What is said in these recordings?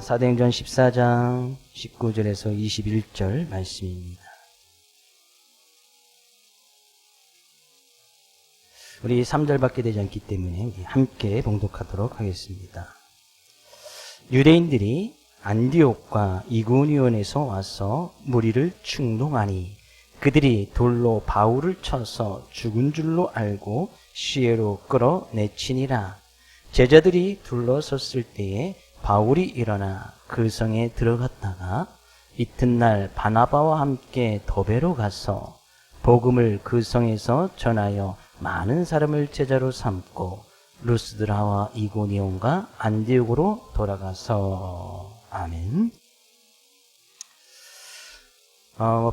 사도행전 14장 19절에서 21절 말씀입니다. 우리 3절밖에 되지 않기 때문에 함께 봉독하도록 하겠습니다. 유대인들이 안디옥과 이고니온에서 와서 무리를 충동하니 그들이 돌로 바울을 쳐서 죽은 줄로 알고 시외로 끌어내치니라. 제자들이 둘러섰을 때에 바울이 일어나 그 성에 들어갔다가 이튿날 바나바와 함께 더베로 가서 복음을 그 성에서 전하여 많은 사람을 제자로 삼고 루스드라와 이고니온과 안디옥으로 돌아가서 아멘.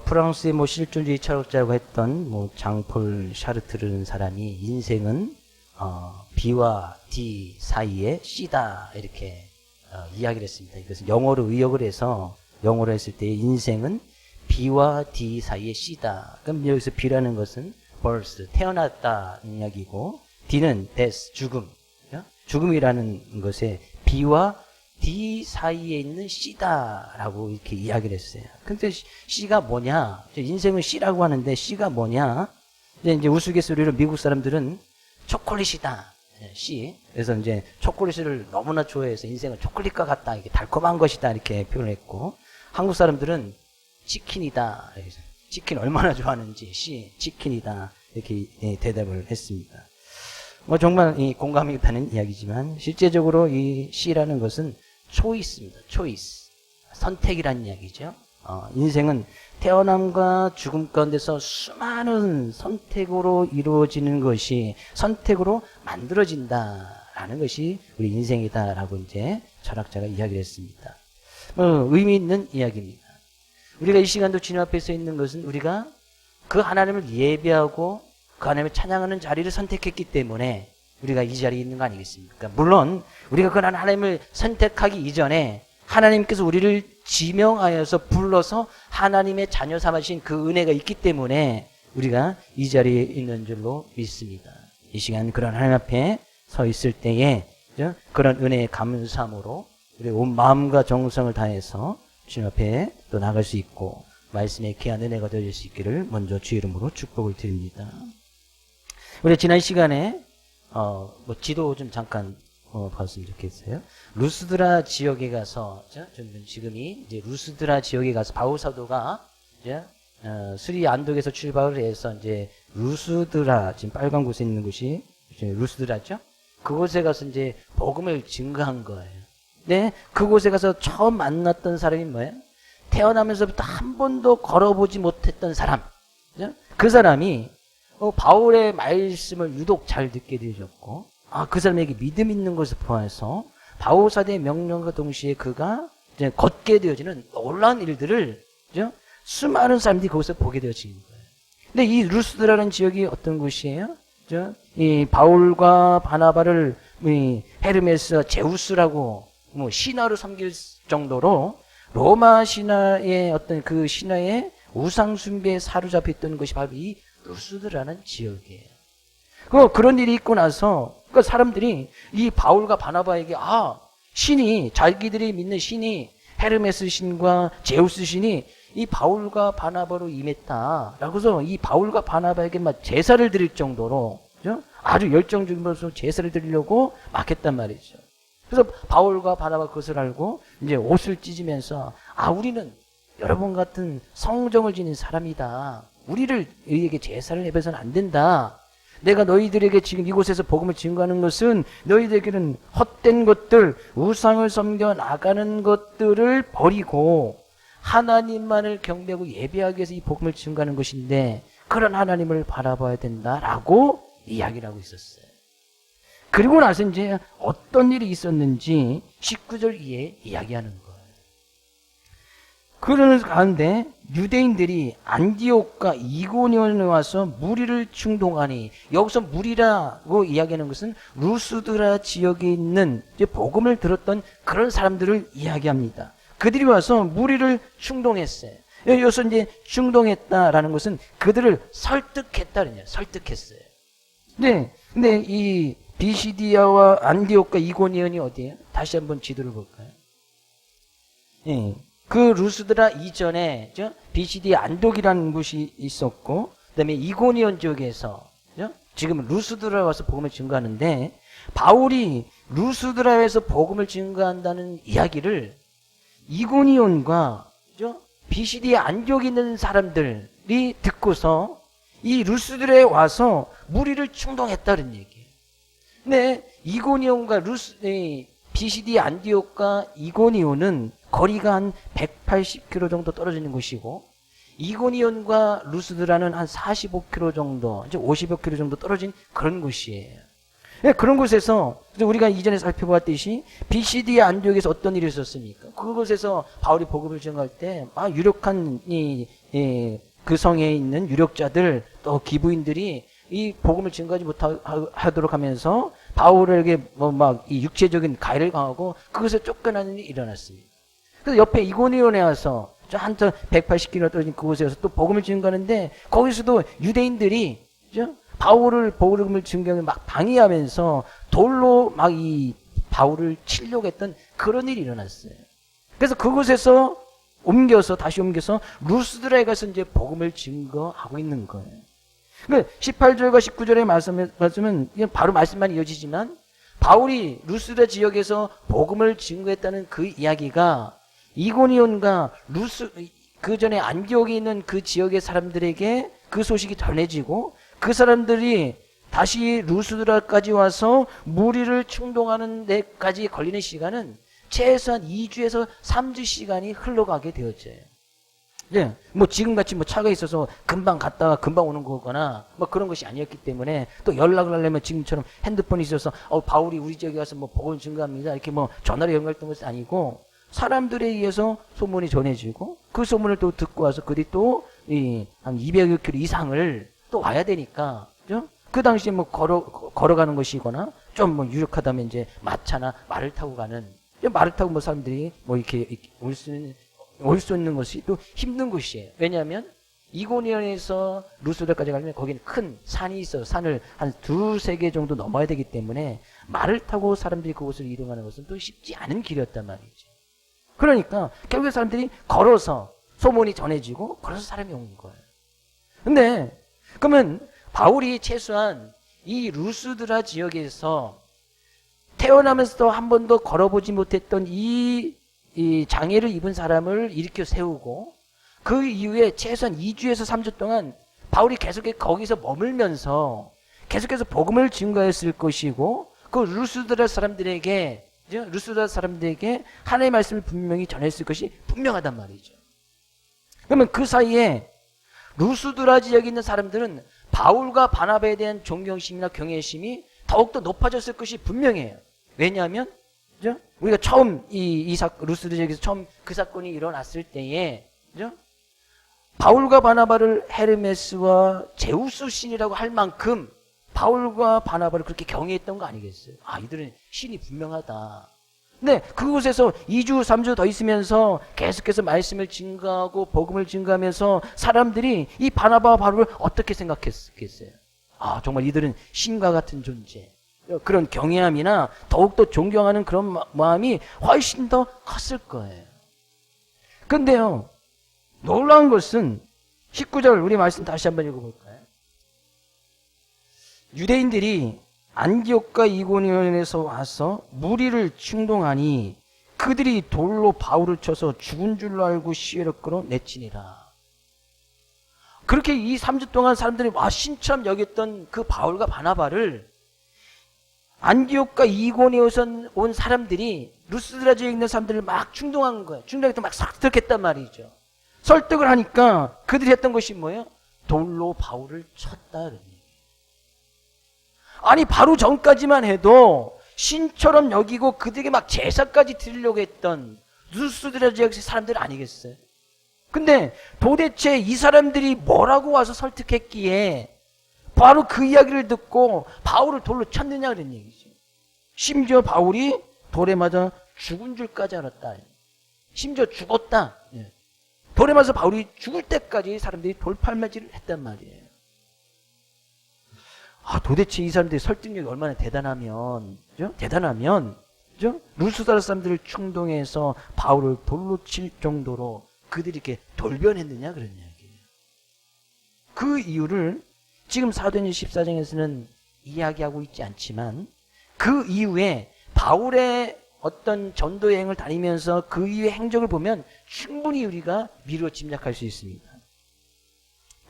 프랑스의 실존주의 철학자라고 했던 장폴 샤르트르는 사람이 인생은 B와 D 사이에 C다 이렇게 이야기를 했습니다. 이것은 영어로 의역을 해서 영어로 했을 때 인생은 B와 D 사이에 C다. 그럼 여기서 B라는 것은 birth, 태어났다는 이야기고 D는 death, 죽음. 죽음이라는 것에 B와 D 사이에 있는 C다라고 이렇게 이야기를 했어요. 근데 C가 뭐냐? 인생은 C라고 하는데 C가 뭐냐? 이제 우스갯소리로 미국 사람들은 초콜릿이다. C. 그래서 이제 초콜릿을 너무나 좋아해서 인생은 초콜릿과 같다. 이게 달콤한 것이다. 이렇게 표현했고 한국 사람들은 치킨이다. 치킨 얼마나 좋아하는지 C. 치킨이다. 이렇게 대답을 했습니다. 정말 공감이 가는 이야기지만 실제적으로 이 C라는 것은 초이스입니다. 초이스. 선택이라는 이야기죠. 인생은 태어남과 죽음 가운데서 수많은 선택으로 이루어지는 것이 선택으로 만들어진다라는 것이 우리 인생이다라고 이제 철학자가 이야기를 했습니다. 의미 있는 이야기입니다. 우리가 이 시간도 주님 앞에 서 있는 것은 우리가 그 하나님을 예배하고 그 하나님을 찬양하는 자리를 선택했기 때문에 우리가 이 자리에 있는 거 아니겠습니까? 물론 우리가 그 하나님을 선택하기 이전에 하나님께서 우리를 지명하여서 불러서 하나님의 자녀 삼으신 그 은혜가 있기 때문에 우리가 이 자리에 있는 줄로 믿습니다. 이 시간 그런 하나님 앞에 서 있을 때에 그런 은혜의 감사함으로 우리 온 마음과 정성을 다해서 주님 앞에 또 나갈 수 있고 말씀에 귀한 은혜가 되어질 수 있기를 먼저 주의 이름으로 축복을 드립니다. 우리 지난 시간에 지도 좀 잠깐 봤으면 좋겠어요. 루스드라 지역에 가서 지금이 이제 루스드라 지역에 가서 바울 사도가 이제 스리 안독에서 출발을 해서 이제 루스드라 지금 빨간 곳에 있는 곳이 루스드라죠. 그곳에 가서 이제 복음을 증거한 거예요. 네, 그곳에 가서 처음 만났던 사람이 뭐예요? 태어나면서부터 한 번도 걸어보지 못했던 사람. 그 사람이 바울의 말씀을 유독 잘 듣게 되셨고, 그 사람에게 믿음 있는 것을 포함해서 바울 사도의 명령과 동시에 그가 이제 걷게 되어지는 놀라운 일들을 수많은 사람들이 거기서 보게 되어지는 거예요. 근데 이 루스드라는 지역이 어떤 곳이에요? 이 바울과 바나바를 헤르메스, 제우스라고 신화로 섬길 정도로 로마 신화의 어떤 그 신화의 우상 숭배에 사로잡혀 있던 것이 바로 이 루스드라는 지역이에요. 그런 일이 있고 나서 사람들이 이 바울과 바나바에게 신이 자기들이 믿는 신이 헤르메스 신과 제우스 신이 이 바울과 바나바로 임했다라고 해서 이 바울과 바나바에게 막 제사를 드릴 정도로 아주 열정적인 것으로 제사를 드리려고 막 했단 말이죠. 그래서 바울과 바나바 그것을 알고 이제 옷을 찢으면서 우리는 여러분 같은 성정을 지닌 사람이다. 우리에게 제사를 해서는 안 된다. 내가 너희들에게 지금 이곳에서 복음을 증거하는 것은 너희들에게는 헛된 것들, 우상을 섬겨 나가는 것들을 버리고 하나님만을 경배하고 예배하기 위해서 이 복음을 증거하는 것인데 그런 하나님을 바라봐야 된다라고 이야기를 하고 있었어요. 그리고 나서 이제 어떤 일이 있었는지 19절 이에 이야기하는 거예요. 그러는 가운데 유대인들이 안디옥과 이고니온에 와서 무리를 충동하니, 여기서 무리라고 이야기하는 것은 루스드라 지역에 있는 이제 복음을 들었던 그런 사람들을 이야기합니다. 그들이 와서 무리를 충동했어요. 여기서 이제 충동했다라는 것은 그들을 설득했다는 거예요. 설득했어요. 네, 근데 이 비시디아와 안디옥과 이고니온이 어디예요? 다시 한번 지도를 볼까요? 예. 그 루스드라 이전에 BCD 안독이라는 곳이 있었고, 그다음에 이고니온 지역에서 지금 루스드라에 와서 복음을 증거하는데, 바울이 루스드라에서 복음을 증거한다는 이야기를 이고니온과 BCD 안독에 있는 사람들이 듣고서 이 루스드라에 와서 무리를 충동했다는 얘기예요. 근데 이고니온과 BCD 안디옥과 이고니온은 거리가 한 180km 정도 떨어지는 곳이고, 이고니온과 루스드라는 한 45km 정도, 이제 50여 km 정도 떨어진 그런 곳이에요. 그런 곳에서 우리가 이전에 살펴보았듯이 BCD 안디옥에서 어떤 일이 있었습니까? 그곳에서 바울이 복음을 증거할 때 유력한 그 성에 있는 유력자들 또 기부인들이 이 복음을 증거하지 못하도록 하면서 바울에게 이 육체적인 가해를 가하고 그것에 쫓겨나는 일이 일어났습니다. 그래서 옆에 이고니온에 와서 한 180km 떨어진 그곳에서 또 복음을 증거하는데, 거기서도 유대인들이 바울을 복음을 증거하면 막 방해하면서 돌로 막 이 바울을 치려고 했던 그런 일이 일어났어요. 그래서 그곳에서 다시 옮겨서 루스드라에 가서 이제 복음을 증거하고 있는 거예요. 그러니까 18절과 19절의 말씀은 바로 말씀만 이어지지만, 바울이 루스드라 지역에서 복음을 증거했다는 그 이야기가 이고니온과 그 전에 안디옥에 있는 그 지역의 사람들에게 그 소식이 전해지고, 그 사람들이 다시 루스드라까지 와서 무리를 충동하는 데까지 걸리는 시간은 최소한 2주에서 3주 시간이 흘러가게 되었어요. 네, 지금같이 차가 있어서 금방 갔다가 금방 오는 거거나 그런 것이 아니었기 때문에, 또 연락을 하려면 지금처럼 핸드폰이 있어서 바울이 우리 지역에 가서 복음 증거합니다 이렇게 전화로 연결했던 것이 아니고, 사람들에 의해서 소문이 전해지고, 그 소문을 또 듣고 와서 그들이 또 한 200여 킬로 이상을 또 와야 되니까, 그 당시에 걸어가는 것이거나 좀 유력하다면 이제 마차나 말을 타고 가는, 말을 타고 사람들이 이렇게 올 수 있는 것이 또 힘든 곳이에요. 왜냐하면 이고니온에서 루스드라까지 가려면 거기는 큰 산이 있어요. 산을 한 2-3개 정도 넘어야 되기 때문에 말을 타고 사람들이 그곳을 이동하는 것은 또 쉽지 않은 길이었단 말이죠. 그러니까 결국에 사람들이 걸어서 소문이 전해지고 걸어서 사람이 오는 거예요. 근데 그러면 바울이 최소한 이 루스드라 지역에서 태어나면서도 한 번도 걸어보지 못했던 이 장애를 입은 사람을 일으켜 세우고, 그 이후에 최소한 2주에서 3주 동안 바울이 계속 거기서 머물면서 계속해서 복음을 증거했을 것이고, 그 루스드라 사람들에게 하나님의 말씀을 분명히 전했을 것이 분명하단 말이죠. 그러면 그 사이에 루스드라 지역에 있는 사람들은 바울과 바나바에 대한 존경심이나 경외심이 더욱더 높아졌을 것이 분명해요. 왜냐하면 우리가 처음 루스드라 지역에서 처음 그 사건이 일어났을 때에 바울과 바나바를 헤르메스와 제우스 신이라고 할 만큼 바울과 바나바를 그렇게 경외했던 거 아니겠어요? 이들은 신이 분명하다. 근데 그곳에서 2주, 3주 더 있으면서 계속해서 말씀을 증거하고 복음을 증거하면서 사람들이 이 바나바와 바울을 어떻게 생각했겠어요? 정말 이들은 신과 같은 존재. 그런 경외함이나 더욱더 존경하는 그런 마음이 훨씬 더 컸을 거예요. 근데요, 놀라운 것은 19절 우리 말씀 다시 한번 읽어볼까요? 유대인들이 안디옥과 이고니온에서 와서 무리를 충동하니 그들이 돌로 바울을 쳐서 죽은 줄로 알고 시외로 끌어내치니라. 그렇게 이 3주 동안 사람들이 신처럼 여겼던 그 바울과 바나바를 안디옥과 이고니온에서 온 사람들이 루스드라 지역에 있는 사람들을 막 충동한 거예요. 충동해서 막 설득했단 말이죠. 설득을 하니까 그들이 했던 것이 뭐예요? 돌로 바울을 쳤다. 바로 전까지만 해도 신처럼 여기고 그들에게 막 제사까지 드리려고 했던 루스드라 지역의 사람들 아니겠어요? 근데 도대체 이 사람들이 뭐라고 와서 설득했기에 바로 그 이야기를 듣고 바울을 돌로 쳤느냐 그런 얘기죠. 심지어 바울이 돌에 맞아 죽은 줄까지 알았다. 심지어 죽었다. 돌에 맞아 바울이 죽을 때까지 사람들이 돌팔매질을 했단 말이에요. 도대체 이 사람들의 설득력이 얼마나 대단하면 그죠? 루스드라 사람들을 충동해서 바울을 돌로 칠 정도로 그들이 이렇게 돌변했느냐 그런 이야기예요. 그 이유를 지금 사도행전 14장에서는 이야기하고 있지 않지만 그 이후에 바울의 어떤 전도 여행을 다니면서 그 이후의 행적을 보면 충분히 우리가 미루어 짐작할 수 있습니다.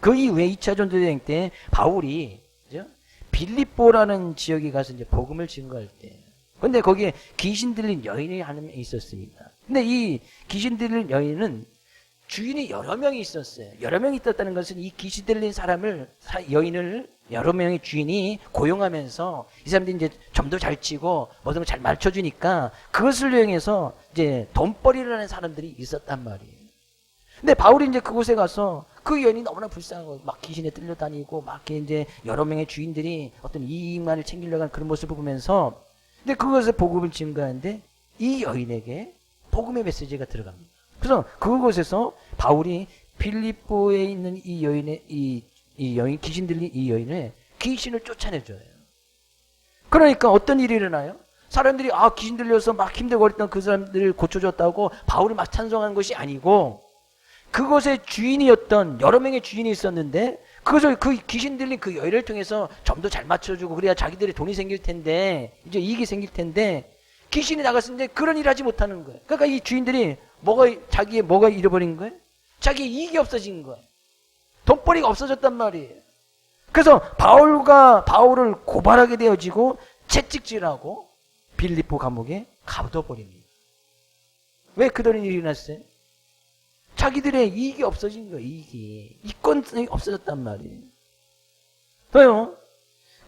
그 이후에 2차 전도 여행 때 바울이 그죠? 빌립보라는 지역에 가서 이제 복음을 증거할 때, 근데 거기에 귀신 들린 여인이 한 명 있었습니다. 근데 이 귀신 들린 여인은 주인이 여러 명이 있었어요. 여러 명이 있었다는 것은 이 귀신 들린 여인을 여러 명의 주인이 고용하면서 이 사람들이 이제 점도 잘 치고 뭐든 잘 맞춰주니까 그것을 이용해서 이제 돈벌이를 하는 사람들이 있었단 말이에요. 근데 바울이 이제 그곳에 가서 그 여인이 너무나 불쌍하고 막 귀신에 끌려다니고 막 이제 여러 명의 주인들이 어떤 이익만을 챙기려고 하는 그런 모습을 보면서 근데 그것에 복음을 증거하는데 이 여인에게 복음의 메시지가 들어갑니다. 그래서 그곳에서 바울이 빌립보에 있는 이 여인의 이 여인 귀신 들린 이 여인의 귀신을 쫓아내줘요. 그러니까 어떤 일이 일어나요? 사람들이 귀신 들려서 막 힘들고 그랬던 그 사람들을 고쳐줬다고 바울을 막 찬송한 것이 아니고 그곳의 주인이었던 여러 명의 주인이 있었는데 그것을 그 귀신 들린 그 여인을 통해서 점도 잘 맞춰주고 그래야 자기들의 돈이 생길 텐데 이제 이익이 생길 텐데 귀신이 나갔는데 그런 일 하지 못하는 거예요. 그러니까 이 주인들이 자기의 뭐가 잃어버린 거예요? 자기의 이익이 없어진 거예요. 돈벌이가 없어졌단 말이에요. 그래서 바울을 고발하게 되어지고 채찍질하고 빌립보 감옥에 가둬버립니다. 왜 그런 일이 일어났어요? 자기들의 이익이 없어진 거예요. 이권성이 없어졌단 말이에요. 또요.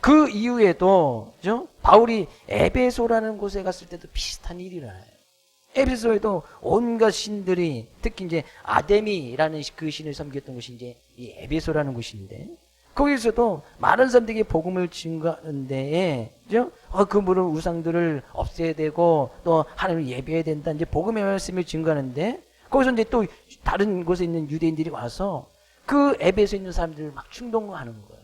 그 이후에도 그죠? 바울이 에베소라는 곳에 갔을 때도 비슷한 일이 일어나요. 에베소에도 온갖 신들이 특히 이제 아데미라는 그 신을 섬겼던 곳이 이제 이 에베소라는 곳인데 거기서도 많은 사람들에게 복음을 증거하는 데에 그죠? 그 모든 우상들을 없애야 되고 또 하나님을 예배해야 된다. 이제 복음의 말씀을 증거하는데 거기서 이제 또 다른 곳에 있는 유대인들이 와서 그 에베소에 있는 사람들을 막 충동하는 거예요.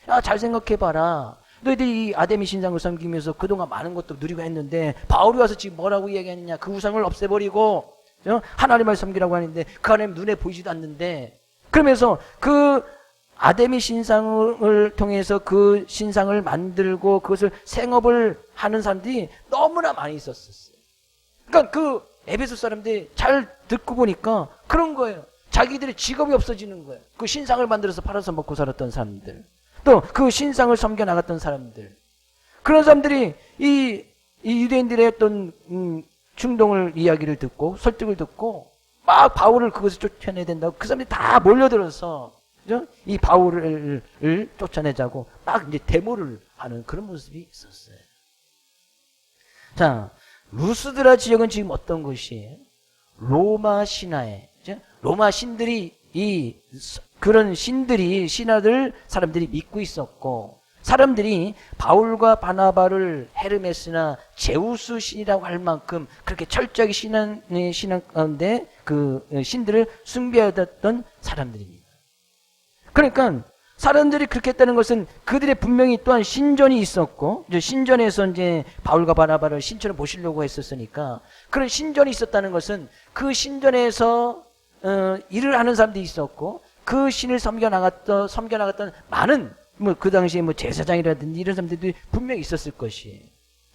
야, 잘 생각해봐라. 너희들이 이 아데미 신상을 섬기면서 그동안 많은 것도 누리고 했는데 바울이 와서 지금 뭐라고 이야기하느냐. 그 우상을 없애버리고 하나님을 섬기라고 하는데 그 하나님 눈에 보이지도 않는데 그러면서 그 아데미 신상을 통해서 그 신상을 만들고 그것을 생업을 하는 사람들이 너무나 많이 있었어요. 그러니까 그 에베소 사람들이 잘 듣고 보니까 그런 거예요. 자기들의 직업이 없어지는 거예요. 그 신상을 만들어서 팔아서 먹고 살았던 사람들. 또 그 신상을 섬겨 나갔던 사람들. 그런 사람들이 이 유대인들의 어떤 충동을 이야기를 듣고 설득을 듣고 막 바울을 그것을 쫓아내야 된다고 그 사람들이 다 몰려들어서 그죠? 이 바울을 쫓아내자고 막 이제 데모를 하는 그런 모습이 있었어요. 자, 루스드라 지역은 지금 어떤 곳이에요? 로마 신화에 로마 신들이 그런 신하들 사람들이 믿고 있었고 사람들이 바울과 바나바를 헤르메스나 제우스 신이라고 할 만큼 그렇게 철저하게 신앙 가운데 그 신들을 숭배하던 사람들입니다. 그러니까 사람들이 그렇게 했다는 것은 그들의 분명히 또한 신전이 있었고 이제 신전에서 이제 바울과 바나바를 신처럼 모시려고 했었으니까 그런 신전이 있었다는 것은 그 신전에서 일을 하는 사람들이 있었고 그 신을 섬겨 나갔던 많은 그 당시에 제사장이라든지 이런 사람들이 분명히 있었을 것이에요.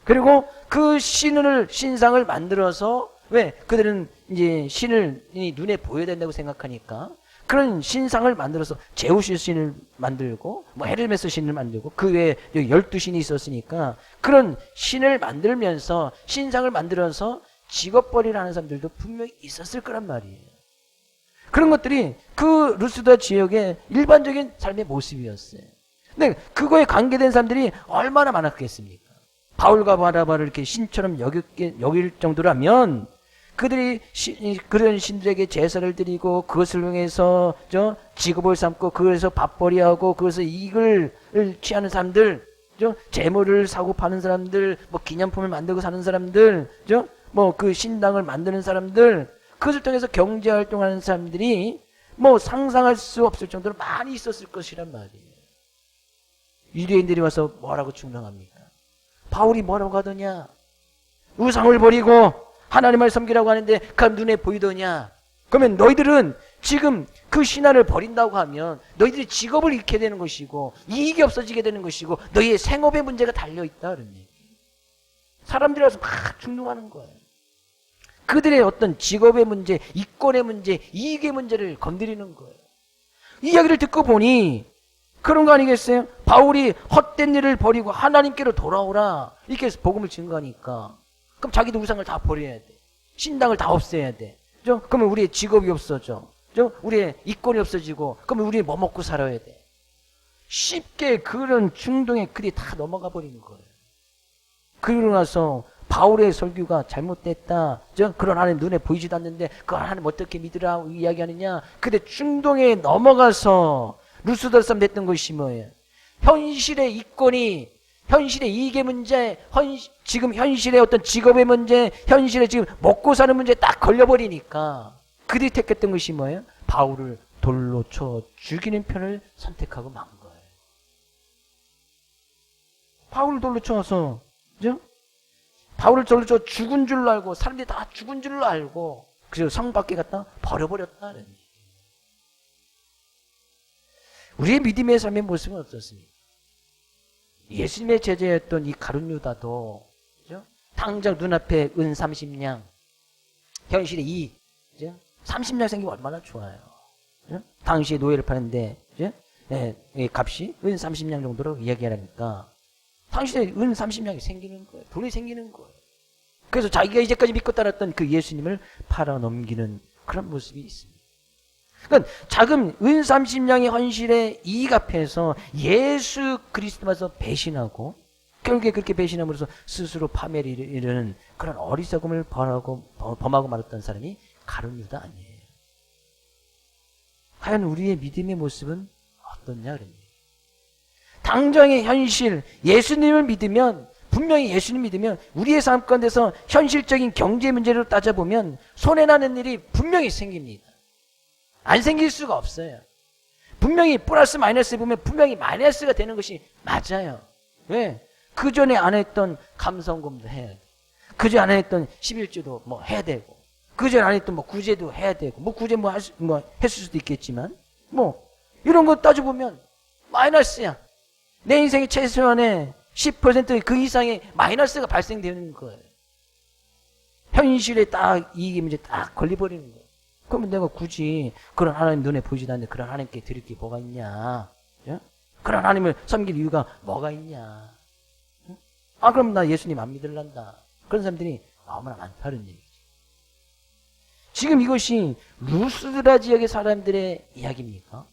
그리고 그 신상을 만들어서 왜 그들은 이제 신을 눈에 보여야 된다고 생각하니까 그런 신상을 만들어서 제우스 신을 만들고 헤르메스 신을 만들고 그 외에 12신이 있었으니까 그런 신을 만들면서 신상을 만들어서 직업벌이를 하는 사람들도 분명히 있었을 거란 말이에요. 그런 것들이 그 루스드라 지역의 일반적인 삶의 모습이었어요. 근데 그거에 관계된 사람들이 얼마나 많았겠습니까? 바울과 바나바를 이렇게 신처럼 여길 정도라면 그들이 그런 신들에게 제사를 드리고 그것을 통해서 직업을 삼고 그래서 밥벌이하고 그것서 이익을 취하는 사람들, 재물을 사고 파는 사람들, 기념품을 만들고 사는 사람들, 그 신당을 만드는 사람들, 그것을 통해서 경제 활동하는 사람들이 상상할 수 없을 정도로 많이 있었을 것이란 말이에요. 유대인들이 와서 뭐라고 충동합니까? 바울이 뭐라고 하더냐? 우상을 버리고 하나님을 섬기라고 하는데 그 눈에 보이더냐? 그러면 너희들은 지금 그 신앙을 버린다고 하면 너희들이 직업을 잃게 되는 것이고 이익이 없어지게 되는 것이고 너희의 생업의 문제가 달려있다 그런 얘기. 사람들이 와서 막 중동하는 거예요. 그들의 어떤 직업의 문제, 이권의 문제, 이익의 문제를 건드리는 거예요. 이 이야기를 듣고 보니 그런 거 아니겠어요? 바울이 헛된 일을 버리고 하나님께로 돌아오라 이렇게 해서 복음을 증거하니까 그럼 자기도 우상을 다 버려야 돼. 신당을 다 없애야 돼. 그죠? 그러면 우리의 직업이 없어져. 그죠? 우리의 이권이 없어지고 그러면 우리 뭐 먹고 살아야 돼. 쉽게 그런 중동의 글이 다 넘어가 버리는 거예요. 그러고 나서 바울의 설교가 잘못됐다. 그런 하나님 눈에 보이지도 않는데 그 하나님 어떻게 믿으라 이야기하느냐. 근데 중동에 넘어가서 루스더섬 됐던 것이 뭐예요? 현실의 이권이, 현실의 이익의 문제, 지금 현실의 어떤 직업의 문제, 현실의 지금 먹고 사는 문제에 딱 걸려버리니까 그들이 택했던 것이 뭐예요? 바울을 돌로 쳐 죽이는 편을 선택하고 만 거예요. 바울을 돌로 쳐서, 그죠? 바울을 돌로 쳐 죽은 줄로 알고 사람들이 다 죽은 줄로 알고 그래서 성 밖에 갖다 버려버렸다는. 우리의 믿음의 삶의 모습은 어떻습니까? 예수님의 제자였던 이 가룟 유다도, 그죠? 당장 눈앞에 은 30냥, 현실에 이, 그죠? 30냥 생기면 얼마나 좋아요. 그죠? 당시에 노예를 파는데, 그죠? 네, 값이 은 30냥 정도로 이야기하니까, 당시에 은 30냥이 생기는 거예요. 돈이 생기는 거예요. 그래서 자기가 이제까지 믿고 따랐던 그 예수님을 팔아넘기는 그런 모습이 있습니다. 그러니까 작은 은 30냥의 현실의 이익 앞에서 예수 그리스도마저 배신하고 결국에 그렇게 배신함으로써 스스로 파멸을 이르는 그런 어리석음을 범하고 말았던 사람이 가룟 유다 아니에요. 과연 우리의 믿음의 모습은 어떻냐 그런 얘기예요. 당장의 현실, 예수님을 믿으면 분명히 예수님 믿으면 우리의 삶 가운데서 현실적인 경제 문제로 따져보면 손해나는 일이 분명히 생깁니다. 안 생길 수가 없어요. 분명히 플러스 마이너스 보면 분명히 마이너스가 되는 것이 맞아요. 왜? 그 전에 안 했던 감성금도 해야 돼. 그 전에 안 했던 11조도 뭐 해야 되고 그 전에 안 했던 뭐 구제도 해야 되고 뭐 구제 뭐 했을 수도 있겠지만 뭐 이런 거 따져보면 마이너스야. 내 인생의 최소한의 10% 이상의 마이너스가 발생되는 거예요. 현실에 딱 이익의 문제 딱 걸려버리는 거예요. 그러면 내가 굳이 그런 하나님 눈에 보이지도 않는데 그런 하나님께 드릴 게 뭐가 있냐? 예? 그런 하나님을 섬길 이유가 뭐가 있냐? 예? 그럼 나 예수님 안 믿을란다. 그런 사람들이 너무나 많다는 얘기죠. 지금 이것이 루스드라 지역의 사람들의 이야기입니까?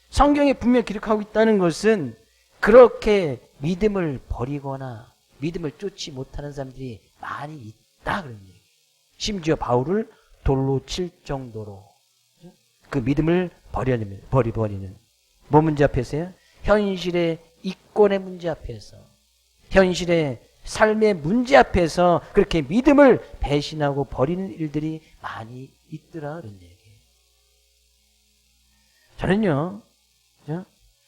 성경에 분명히 기록하고 있다는 것은 그렇게 믿음을 버리거나 믿음을 쫓지 못하는 사람들이 많이 있다 그런 얘기예요. 심지어 바울을 돌로 칠 정도로 그 믿음을 버리는 뭐 문제 앞에서요? 현실의 이권의 문제 앞에서 현실의 삶의 문제 앞에서 그렇게 믿음을 배신하고 버리는 일들이 많이 있더라 그런 얘기예요. 저는요,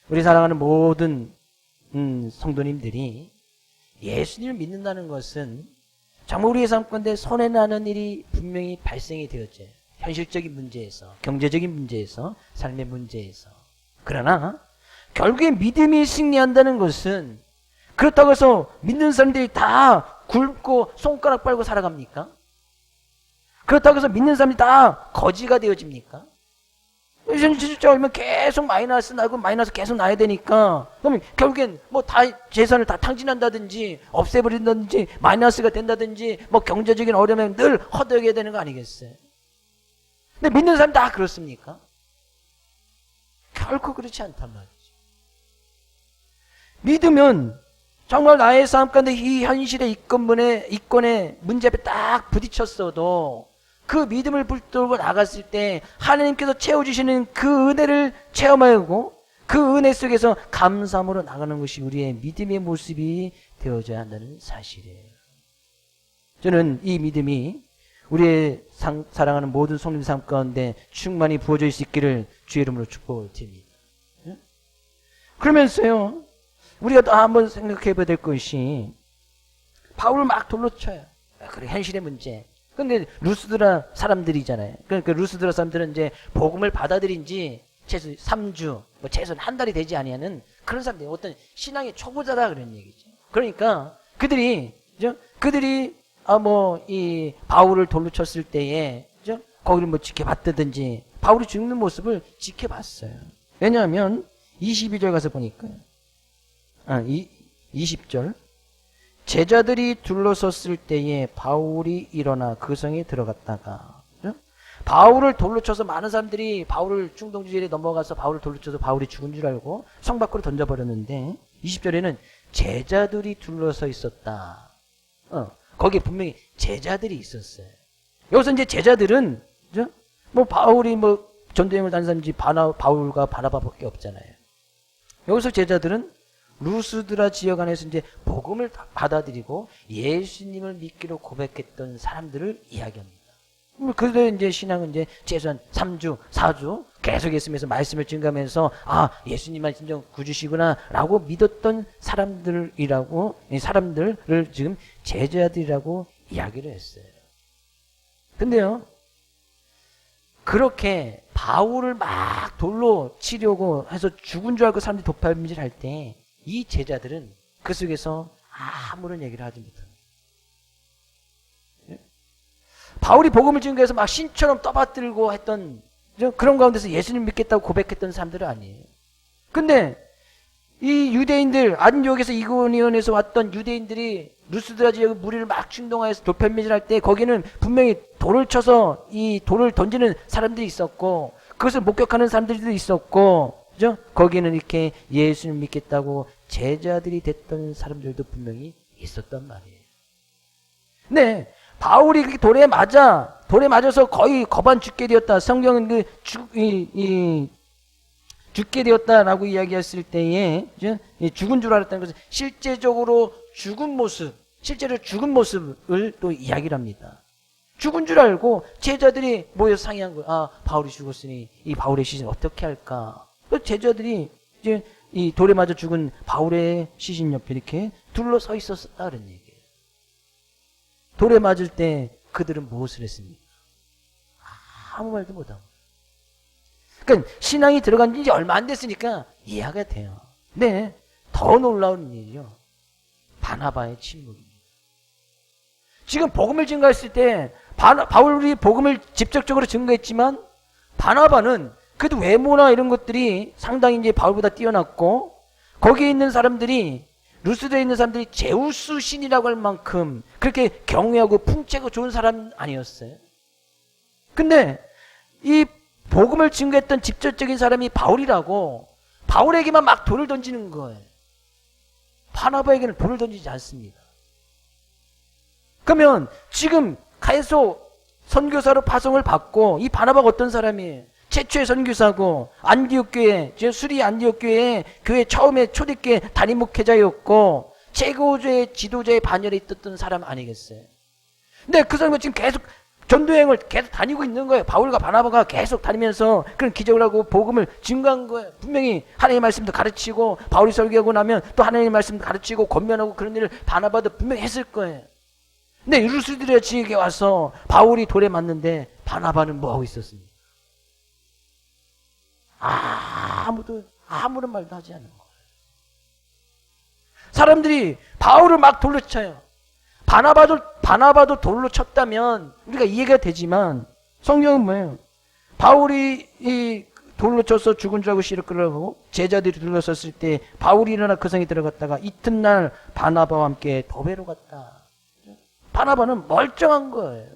우리 사랑하는 모든 성도님들이 예수님을 믿는다는 것은 정말 우리의 삶 가운데 손해나는 일이 분명히 발생이 되었죠. 현실적인 문제에서, 경제적인 문제에서, 삶의 문제에서. 그러나 결국에 믿음이 승리한다는 것은 그렇다고 해서 믿는 사람들이 다 굶고 손가락 빨고 살아갑니까? 그렇다고 해서 믿는 사람들이 다 거지가 되어집니까? 현실적이면 계속 마이너스 나고 마이너스 계속 나야 되니까 그러면 결국엔 뭐 다 재산을 다 탕진한다든지 없애버린다든지 마이너스가 된다든지 뭐 경제적인 어려움에 늘 허덕여야 되는 거 아니겠어요? 근데 믿는 사람 다 그렇습니까? 결코 그렇지 않단 말이죠. 믿으면 정말 나의 삶 가운데 이 현실의 이권의 문제 앞에 딱 부딪혔어도 그 믿음을 붙들고 나갔을 때 하나님께서 채워주시는 그 은혜를 체험하고 그 은혜 속에서 감사함으로 나가는 것이 우리의 믿음의 모습이 되어져야 한다는 사실이에요. 저는 이 믿음이 우리의 사랑하는 모든 성도님 삶 가운데 충만히 부어질 수 있기를 주의 이름으로 축복을 드립니다. 그러면서요, 우리가 또 한번 생각해 봐야 될 것이 바울을 막 돌로 쳐요. 그래, 현실의 문제. 근데 루스드라 사람들이잖아요. 그러니까 루스드라 사람들은 이제 복음을 받아들인 지 최소 3주, 뭐 최소한 한 달이 되지 아니하는 그런 사람들이 어떤 신앙의 초보자다 그런 얘기죠. 그러니까 그들이 이 바울을 돌로 쳤을 때에 거기를 뭐 지켜봤다든지 바울이 죽는 모습을 지켜봤어요. 왜냐하면 22절 가서 보니까요. 20절. 제자들이 둘러섰을 때에 바울이 일어나 그 성에 들어갔다가 바울을 돌로 쳐서 많은 사람들이 바울을 충동주의에 넘어가서 바울을 돌로 쳐서 바울이 죽은 줄 알고 성 밖으로 던져버렸는데 20절에는 제자들이 둘러서 있었다. 거기에 분명히 제자들이 있었어요. 여기서 이제 제자들은 뭐 바울이 뭐 전도여행을 다닌 사람이지 바울과 바나바밖에 없잖아요. 여기서 제자들은 루스드라 지역 안에서 이제 복음을 받아들이고 예수님을 믿기로 고백했던 사람들을 이야기합니다. 그들의 이제 신앙은 이제 최소한 3주, 4주 계속 예수님에서 말씀을 증가하면서 예수님만 진정 구주시구나라고 믿었던 사람들을 지금 제자들이라고 이야기를 했어요. 근데요, 그렇게 바울을 막 돌로 치려고 해서 죽은 줄 알고 사람들이 도팔질할 때 이 제자들은 그 속에서 아무런 얘기를 하지 못합니다. 바울이 복음을 증거해서 막 신처럼 떠받들고 했던 그런 가운데서 예수님 믿겠다고 고백했던 사람들은 아니에요. 근데 이 유대인들, 안디옥에서 이고니온에서 왔던 유대인들이 루스드라 지역 무리를 막 충동하여서 도팔매질할 때 거기는 분명히 돌을 쳐서 이 돌을 던지는 사람들이 있었고 그것을 목격하는 사람들도 있었고 그죠? 거기는 이렇게 예수님 믿겠다고 제자들이 됐던 사람들도 분명히 있었단 말이에요. 네, 바울이 그렇게 돌에 맞아서 거의 거반 죽게 되었다. 성경은 죽게 되었다라고 이야기했을 때에 죽은 줄 알았다는 것은 실제로 죽은 모습을 또 이야기를 합니다. 죽은 줄 알고 제자들이 모여서 상의한 거예요. 바울이 죽었으니 이 바울의 시신 어떻게 할까? 제자들이 이제 이 돌에 맞아 죽은 바울의 시신 옆에 이렇게 둘러서 있었다는 얘기예요. 돌에 맞을 때 그들은 무엇을 했습니까? 아무 말도 못하고. 그러니까 신앙이 들어간 지 얼마 안 됐으니까 이해가 돼요. 네, 더 놀라운 일이요. 바나바의 침묵입니다. 지금 복음을 증거했을 때 바울이 복음을 직접적으로 증거했지만 바나바는 그래도 외모나 이런 것들이 상당히 이제 바울보다 뛰어났고 거기에 있는 사람들이 루스드에 있는 사람들이 제우스 신이라고 할 만큼 그렇게 경외하고 풍채가 좋은 사람 아니었어요. 근데 이 복음을 증거했던 직접적인 사람이 바울이라고 바울에게만 막 돌을 던지는 거예요. 바나바에게는 돌을 던지지 않습니다. 그러면 지금 계속 선교사로 파송을 받고 이 바나바가 어떤 사람이에요? 최초의 선교사고 안디옥 교회, 수리 안디옥 교회 처음에 초대교회 담임 목회자였고 최고조의 지도자의 반열에 있었던 사람 아니겠어요? 근데 그 사람은 지금 계속 전도여행을 계속 다니고 있는 거예요. 바울과 바나바가 계속 다니면서 그런 기적을 하고 복음을 증거한 거예요. 분명히 하나님의 말씀도 가르치고 바울이 설교하고 나면 또 하나님의 말씀도 가르치고 권면하고 그런 일을 바나바도 분명히 했을 거예요. 근데 루스드라 지역에 와서 바울이 돌에 맞는데 바나바는 뭐 하고 있었습니까? 아무런 말도 하지 않는 거예요. 사람들이 바울을 막 돌로 쳐요. 바나바도 돌로 쳤다면 우리가 이해가 되지만 성경은 뭐예요? 바울이 이 돌로 쳐서 죽은 줄 알고 씨를 끌어가고 제자들이 둘러섰을 때 바울이 일어나 그 성에 들어갔다가 이튿날 바나바와 함께 도배로 갔다. 바나바는 멀쩡한 거예요.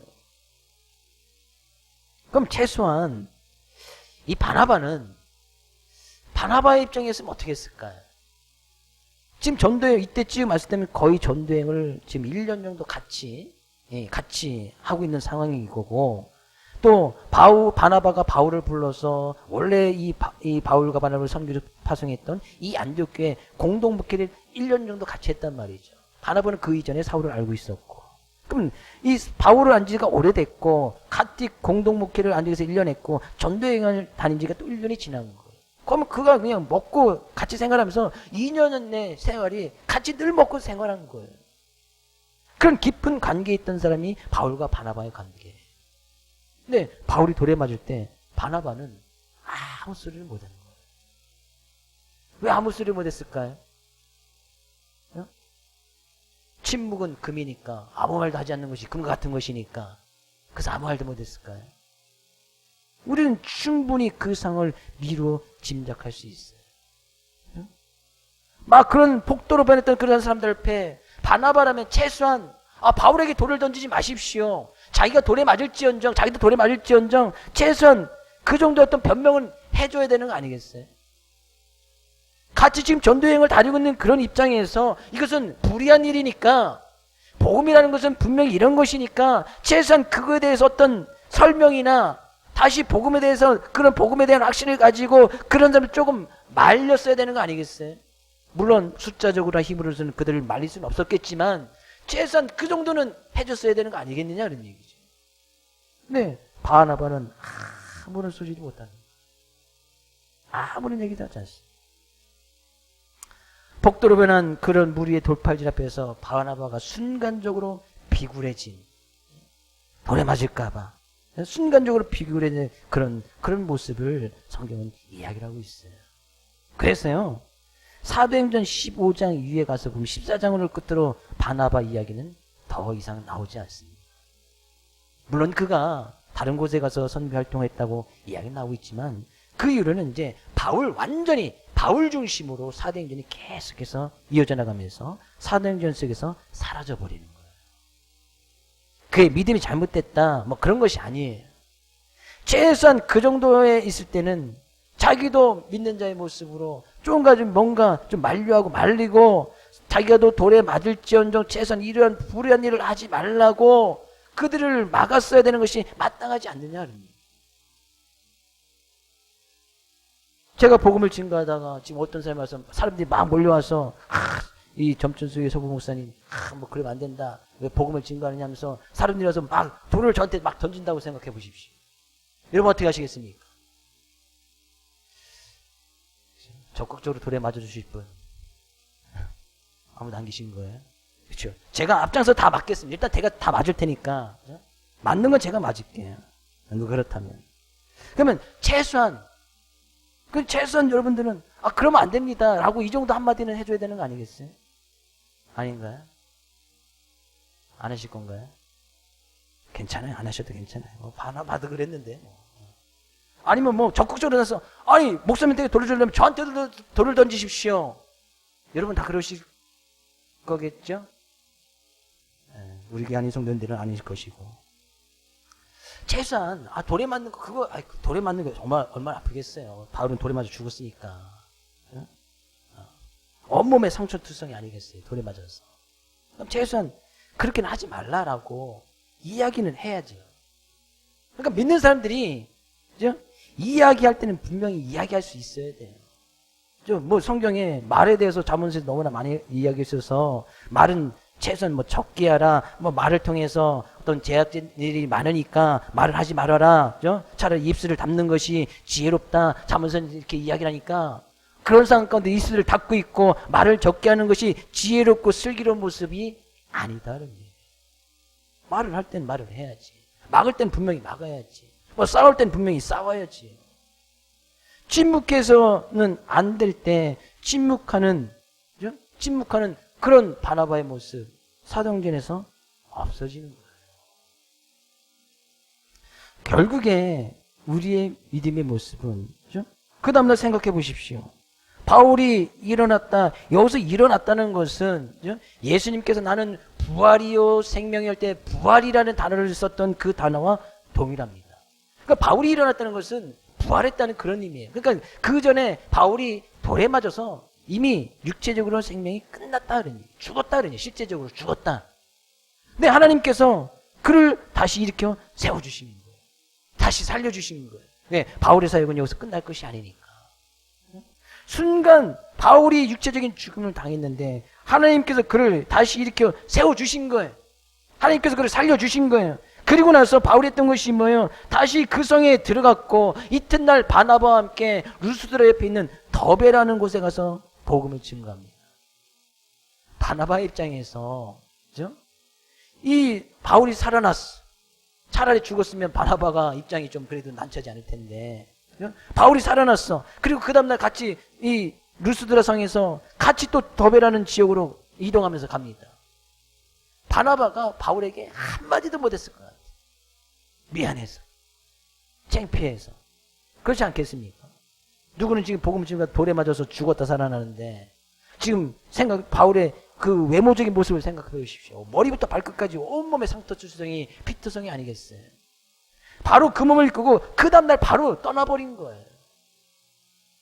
그럼 최소한 이 바나바의 입장이었으면 어떻게 했을까요? 지금 전도여행 이때쯤 왔을 때면 거의 전도여행을 지금 1년 정도 같이 하고 있는 상황인 거고 또 바나바가 바울을 불러서 원래 이 바울과 바나바를 선교로 파송했던 이 안디옥 교회 공동 목회를 1년 정도 같이 했단 말이죠. 바나바는 그 이전에 사울을 알고 있었고 그럼 이 바울을 안 지가 오래됐고 같이 공동 목회를 안디옥에서 1년 했고 전도여행을 다닌 지가 또 1년이 지난 거예요. 그러면 그가 그냥 먹고 같이 생활하면서 2년 내 생활이 같이 늘 먹고 생활한 거예요. 그런 깊은 관계에 있던 사람이 바울과 바나바의 관계예요. 근데 바울이 돌에 맞을 때 바나바는 아무 소리를 못하는 거예요. 왜 아무 소리를 못했을까요? 침묵은 금이니까, 아무 말도 하지 않는 것이 금과 같은 것이니까, 그래서 아무 말도 못했을까요? 우리는 충분히 그 상을 미루어 짐작할 수 있어요. 막 그런 폭도로 변했던 그런 사람들 앞에 바나바라면 최소한 바울에게 돌을 던지지 마십시오. 자기가 돌에 맞을지언정, 자기도 돌에 맞을지언정 최소한 그 정도 어떤 변명은 해줘야 되는 거 아니겠어요? 같이 지금 전도여행을 다니고 있는 그런 입장에서 이것은 불의한 일이니까, 복음이라는 것은 분명히 이런 것이니까 최소한 그거에 대해서 어떤 설명이나 다시 복음에 대해서 그런 복음에 대한 확신을 가지고 그런 사람을 조금 말렸어야 되는 거 아니겠어요? 물론 숫자적으로나 힘으로서는 그들을 말릴 수는 없었겠지만 최소한 그 정도는 해줬어야 되는 거 아니겠느냐 그런 얘기죠. 네, 바나바는 아무런 소리도 못하는, 아무런 얘기도 하지 않습니다. 복도로 변한 그런 무리의 돌팔질 앞에서 바나바가 순간적으로 비굴해진, 돌에 맞을까봐 순간적으로 비굴해진 그런 모습을 성경은 이야기를 하고 있어요. 그래서요, 사도행전 15장 이후에 가서 보면 14장을 끝으로 바나바 이야기는 더 이상 나오지 않습니다. 물론 그가 다른 곳에 가서 선교 활동했다고 이야기 나오고 있지만 그 이후로는 이제 완전히 바울 중심으로 사도행전이 계속해서 이어져 나가면서 사도행전 속에서 사라져 버리는 거예요. 그의 믿음이 잘못됐다 뭐 그런 것이 아니에요. 최소한 그 정도에 있을 때는 자기도 믿는 자의 모습으로 뭔가 좀 만류하고 말리고, 자기가 또 돌에 맞을지언정 최소한 이러한 불의한 일을 하지 말라고 그들을 막았어야 되는 것이 마땅하지 않느냐. 제가 복음을 증거하다가 지금 어떤 사람이 와서 사람들이 막 몰려와서 이 점천수의 서구 목사님 뭐 그러면 안 된다, 왜 복음을 증거하느냐 하면서 사람들이 와서 막 돌을 저한테 막 던진다고 생각해 보십시오. 여러분 어떻게 하시겠습니까? 적극적으로 돌에 맞아주실 분 아무도 안 계신 거예요? 그렇죠? 제가 앞장서 다 맞겠습니다. 일단 제가 다 맞을 테니까 맞는 건 제가 맞을게요. 그렇다면 그러면 최소한 여러분들은 그러면 안 됩니다 라고 이 정도 한마디는 해줘야 되는 거 아니겠어요? 아닌가요? 안 하실 건가요? 괜찮아요. 안 하셔도 괜찮아요. 바나바도 그랬는데. 아니면 뭐 적극적으로 나서 목사님한테 돌을 주려면 저한테도 돌을 던지십시오. 여러분 다 그러실 거겠죠? 우리 교회 성도님들은 아니실 것이고, 최소한 돌에 맞는 거 돌에 맞는 거 정말 얼마나 아프겠어요. 바울은 돌에 맞아 죽었으니까. 온몸에 상처투성이 아니겠어요. 돌에 맞아서. 그럼 최소한 그렇게는 하지 말라라고 이야기는 해야죠. 그러니까 믿는 사람들이 그죠? 이야기할 때는 분명히 이야기할 수 있어야 돼요. 뭐 성경에 말에 대해서 자문서에서 너무나 많이 이야기했어서 말은 최소한 뭐 적게 하라, 뭐 말을 통해서 어떤 제약들이 많으니까 말을 하지 말아라, 그죠? 차라리 입술을 닫는 것이 지혜롭다. 자문서는 이렇게 이야기를 하니까 그런 상황 가운데 입술을 닫고 있고 말을 적게 하는 것이 지혜롭고 슬기로운 모습이 아니다. 말을 할 땐 말을 해야지. 막을 땐 분명히 막아야지. 뭐 싸울 땐 분명히 싸워야지. 침묵해서는 안 될 때 침묵하는 그런 바나바의 모습 사도행전에서 없어지는 거예요. 결국에 우리의 믿음의 모습은 그 다음날 생각해 보십시오. 바울이 여기서 일어났다는 것은 예수님께서 나는 부활이요 생명이 할 때 부활이라는 단어를 썼던 그 단어와 동일합니다. 그러니까 바울이 일어났다는 것은 부활했다는 그런 의미예요. 그러니까 그 전에 바울이 돌에 맞아서 이미 육체적으로 생명이 끝났다 그러니, 죽었다 그러니, 실제적으로 죽었다. 근데 하나님께서 그를 다시 일으켜 세워주시는 거예요. 다시 살려주시는 거예요. 왜? 바울의 사역은 여기서 끝날 것이 아니니까. 순간 바울이 육체적인 죽음을 당했는데 하나님께서 그를 다시 일으켜 세워주신 거예요. 하나님께서 그를 살려주신 거예요. 그리고 나서 바울이 했던 것이 뭐예요? 다시 그 성에 들어갔고 이튿날 바나바와 함께 루스드라 옆에 있는 더베라는 곳에 가서 복음을 증거합니다. 바나바의 입장에서 그죠? 이 바울이 살아났어. 차라리 죽었으면 바나바가 입장이 좀 그래도 난처하지 않을 텐데. 바울이 살아났어. 그리고 그 다음날 같이 이 루스드라 성에서 같이 또 더베라는 지역으로 이동하면서 갑니다. 바나바가 바울에게 한마디도 못했을 것 같아요. 미안해서. 창피해서. 그렇지 않겠습니까? 누구는 지금 복음 지금 돌에 맞아서 죽었다 살아나는데 지금 바울의 그 외모적인 모습을 생각해 보십시오. 머리부터 발끝까지 온몸에 상처투성이 피투성이 아니겠어요. 바로 그 몸을 끄고 그 다음날 바로 떠나버린 거예요.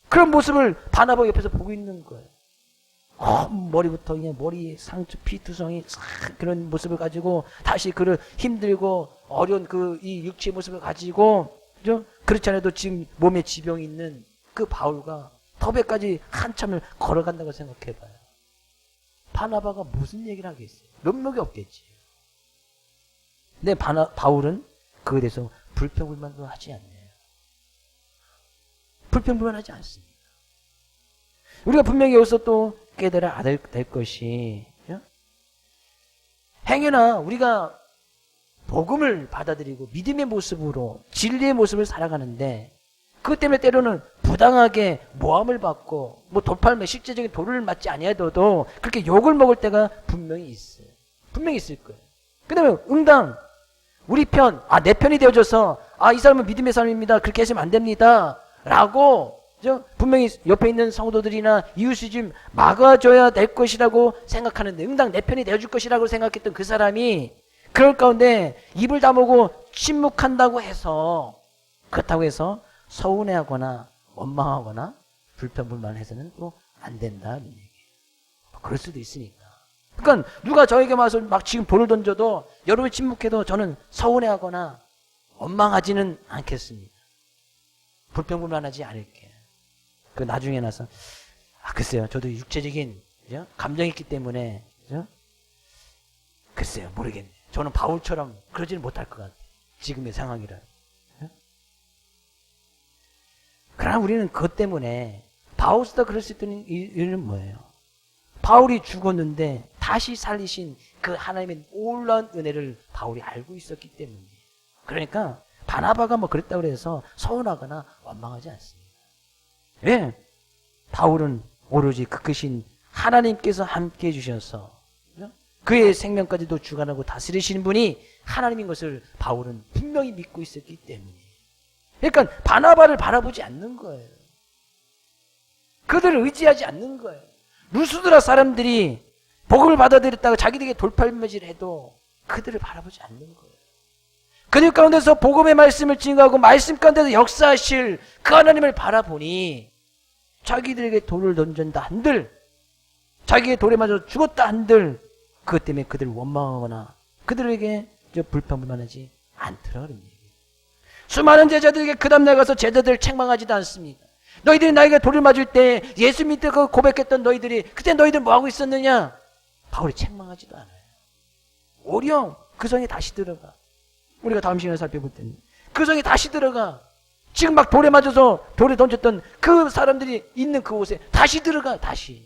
그런 모습을 바나바 옆에서 보고 있는 거예요. 머리부터 그냥 머리에 상처 피투성이 그런 모습을 가지고 다시 그를 힘들고 어려운 그 이 육체의 모습을 가지고 그렇지 않아도 지금 몸에 지병이 있는 그 바울과 더베까지 한참을 걸어간다고 생각해봐요. 바나바가 무슨 얘기를 하겠어요? 면목이 없겠지. 근데 바울은 그에 대해서 불평불만도 하지 않네요. 불평불만하지 않습니다. 우리가 분명히 여기서 또 깨달아야 될 것이 행여나 우리가 복음을 받아들이고 믿음의 모습으로 진리의 모습을 살아가는데 그것 때문에 때로는 부당하게 모함을 받고 돌팔매 실제적인 도를 맞지 아니하더라도 그렇게 욕을 먹을 때가 분명히 있어요. 분명히 있을 거예요. 그 다음에 응당 우리 편, 내 편이 되어져서 이 사람은 믿음의 사람입니다. 그렇게 하시면 안 됩니다. 라고 분명히 옆에 있는 성도들이나 이웃이 좀 막아줘야 될 것이라고 생각하는데 응당 내 편이 되어줄 것이라고 생각했던 그 사람이 그럴 가운데 입을 다물고 침묵한다고 해서 그렇다고 해서 서운해하거나 원망하거나 불평불만해서는 또 안 된다. 그럴 수도 있으니까. 그러니까 누가 저에게 와서 막 지금 돌을 던져도 여러분이 침묵해도 저는 서운해하거나 원망하지는 않겠습니다. 불평불만하지 않을게. 그 나중에 나서 글쎄요. 저도 육체적인 감정이 있기 때문에 글쎄요. 모르겠네. 저는 바울처럼 그러지는 못할 것 같아요. 지금의 상황이라. 그러나 우리는 그것 때문에 바울보다 그럴 수 있는 이유는 뭐예요? 바울이 죽었는데 다시 살리신 그 하나님의 놀라운 은혜를 바울이 알고 있었기 때문이에요. 그러니까 바나바가 그랬다고 해서 서운하거나 원망하지 않습니다. 왜? 바울은 오로지 그 크신 하나님께서 함께 해주셔서 그의 생명까지도 주관하고 다스리시는 분이 하나님인 것을 바울은 분명히 믿고 있었기 때문이에요. 그러니까 바나바를 바라보지 않는 거예요. 그들을 의지하지 않는 거예요. 루스드라 사람들이 복음을 받아들였다가 자기들에게 돌팔매질을 해도 그들을 바라보지 않는 거예요. 그들 가운데서 복음의 말씀을 증거하고 말씀 가운데서 역사하실 그 하나님을 바라보니 자기들에게 돌을 던진다 한들 자기의 돌에 맞아 죽었다 한들 그것 때문에 그들을 원망하거나 그들에게 불평불만하지 않더라 그런 얘기예요. 수많은 제자들에게 그 다음날 가서 제자들을 책망하지도 않습니다. 너희들이 나에게 돌을 맞을 때 예수 믿고 고백했던 너희들이 그때 너희들 뭐하고 있었느냐? 바울이 책망하지도 않아요. 오히려 그 성에 다시 들어가. 우리가 다음 시간에 살펴볼 때는 그 성에 다시 들어가. 지금 막 돌에 맞아서 돌에 던졌던 그 사람들이 있는 그 곳에 다시 들어가. 다시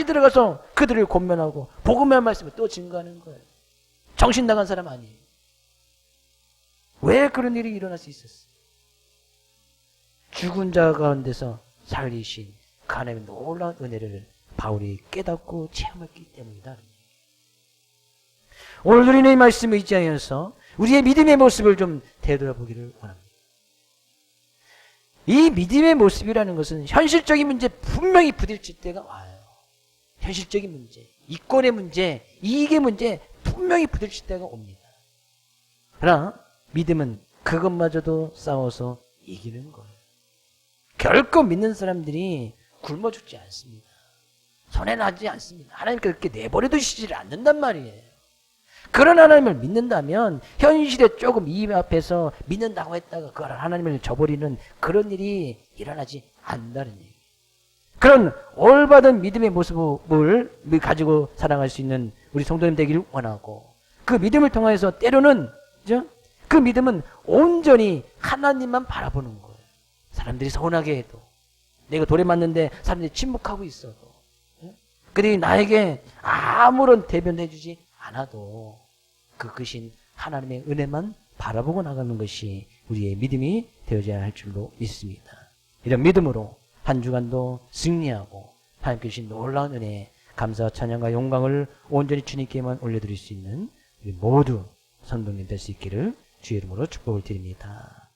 들어가서 그들을 권면하고 복음의 말씀을 또 증거하는 거예요. 정신 나간 사람 아니에요. 왜 그런 일이 일어날 수 있었어요? 죽은 자 가운데서 살리신 그 하나님의 놀라운 은혜를 바울이 깨닫고 체험했기 때문이다. 오늘 우리는 이 말씀을 의지하여서 우리의 믿음의 모습을 좀 되돌아보기를 원합니다. 이 믿음의 모습이라는 것은 현실적인 문제 분명히 부딪힐 때가 와요. 현실적인 문제, 이권의 문제, 이익의 문제 분명히 부딪힐 때가 옵니다. 그러나 믿음은 그것마저도 싸워서 이기는 거예요. 결코 믿는 사람들이 굶어 죽지 않습니다. 손해나지 않습니다. 하나님께서 그렇게 내버려 두시지를 않는단 말이에요. 그런 하나님을 믿는다면 현실에 조금 이입 앞에서 믿는다고 했다가 그 하나님을 저버리는 그런 일이 일어나지 않는다는 얘기예요. 그런 올바른 믿음의 모습을 가지고 살아갈 수 있는 우리 성도님 되기를 원하고 그 믿음을 통해서 때로는 그 믿음은 온전히 하나님만 바라보는 거예요. 사람들이 서운하게 해도 내가 돌에 맞는데 사람들이 침묵하고 있어도 그들이 나에게 아무런 대변도 해주지 않아도 그것인 하나님의 은혜만 바라보고 나가는 것이 우리의 믿음이 되어져야 할 줄로 믿습니다. 이런 믿음으로 한 주간도 승리하고 하나님께 주신 놀라운 은혜에 감사와 찬양과 영광을 온전히 주님께만 올려드릴 수 있는 우리 모두 성도님 될 수 있기를 주의 이름으로 축복을 드립니다.